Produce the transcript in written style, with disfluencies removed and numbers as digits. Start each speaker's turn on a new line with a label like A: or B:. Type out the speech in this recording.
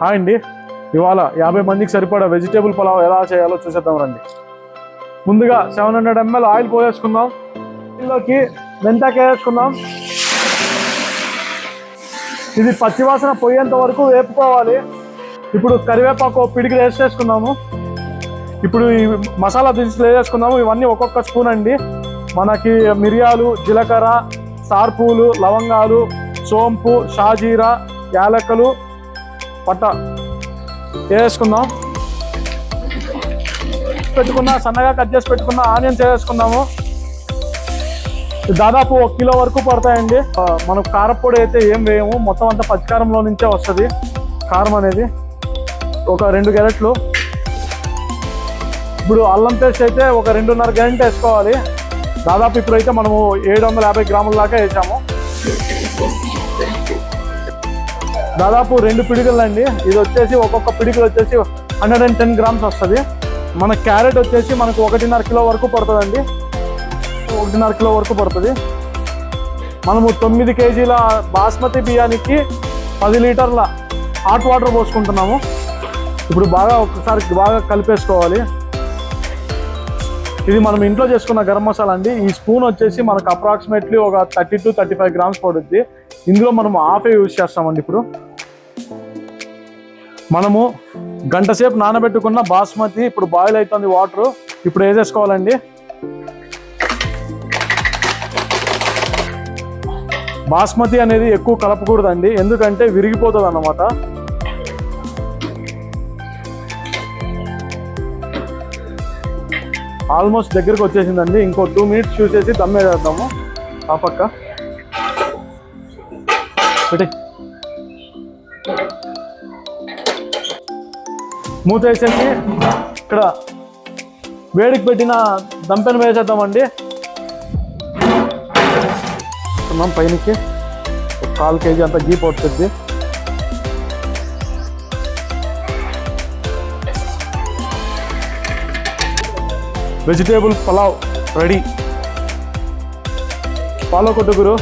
A: Hi అండి, ఇవాళ 50 మందికి సరిపడా వెజిటేబుల్ పులావ్ ఎలా చేయాలో చూసేద్దాం రండి. ముందుగా 700 ml ఆయిల్ పోసేసుకుందాం. ఇందులోకి మెంతాకు వేసుకుందాం. ఇది పచ్చివాసన పోయేంత వరకు వేపుకోవాలి. ఇప్పుడు కరివేపాకు పిడికి వేసేసుకుందాము. ఇప్పుడు ఈ మసాలా దినుసులు వేసేసుకుందాము. ఇవన్నీ ఒక్కొక్క స్పూన్ అండి. మనకి మిరియాలు, జీలకర్ర, సార్పూలు, లవంగాలు, సోంపు, షాజీరా, యాలక్కలు, పట్ట వేసుకుందాం. సన్నగా కట్ చేసి పెట్టుకున్న ఆనియన్స్ వేసుకుందాము. దాదాపు 1 కిలో వరకు పడతాయండి. మనకు కారపొడి అయితే ఏం వేయము, మొత్తం అంతా పచ్చికారంలో నుంచే వస్తుంది కారం అనేది. ఒక 2 గెరెట్లు. ఇప్పుడు అల్లం పేస్ట్ అయితే ఒక 2.5 గంట వేసుకోవాలి. దాదాపు ఇప్పుడైతే మనము 750 గ్రాముల దాకా వేసాము. దాదాపు 2 పిడికలు అండి. ఇది వచ్చేసి ఒక్కొక్క పిడికలు వచ్చేసి 110 గ్రామ్స్ వస్తుంది. మన క్యారెట్ వచ్చేసి మనకు 1.5 కిలో వరకు పడుతుందండి. 1.5 కిలో వరకు పడుతుంది. మనము 9 కేజీల బాస్మతి బియ్యానికి 10 లీటర్ల హాట్ వాటర్ పోసుకుంటున్నాము. ఇప్పుడు ఒకసారి బాగా కలిపేసుకోవాలి. ఇది మనం ఇంట్లో చేసుకున్న గరం మసాలా అండి. ఈ స్పూన్ వచ్చేసి మనకు అప్రాక్సిమేట్లీ ఒక 30 to 35 గ్రామ్స్ పడుద్ది. ఇందులో మనం హాఫే యూజ్ చేస్తామండి. ఇప్పుడు మనము గంట సేపు నానబెట్టుకున్న బాస్మతి ఇప్పుడు బాయిల్ అవుతుంది వాటర్. ఇప్పుడు వేసేసుకోవాలండి. బాస్మతి అనేది ఎక్కువ కలపకూడదండి, ఎందుకంటే విరిగిపోతుంది అన్నమాట. ఆల్మోస్ట్ దగ్గరకు వచ్చేసిందండి. ఇంకో 2 మినిట్స్ చూసేసి దమ్ వేసేద్దాము. ఆ పక్క పెట్టి మూత వేసేసి ఇక్కడ వేడికి పెట్టిన దంపెన వేసేద్దామండి. పైనకి 1/4 కేజీ అంత గీ పడుతుంది. Vegetable pulao ready. ఫాలో కొట్టు గురు.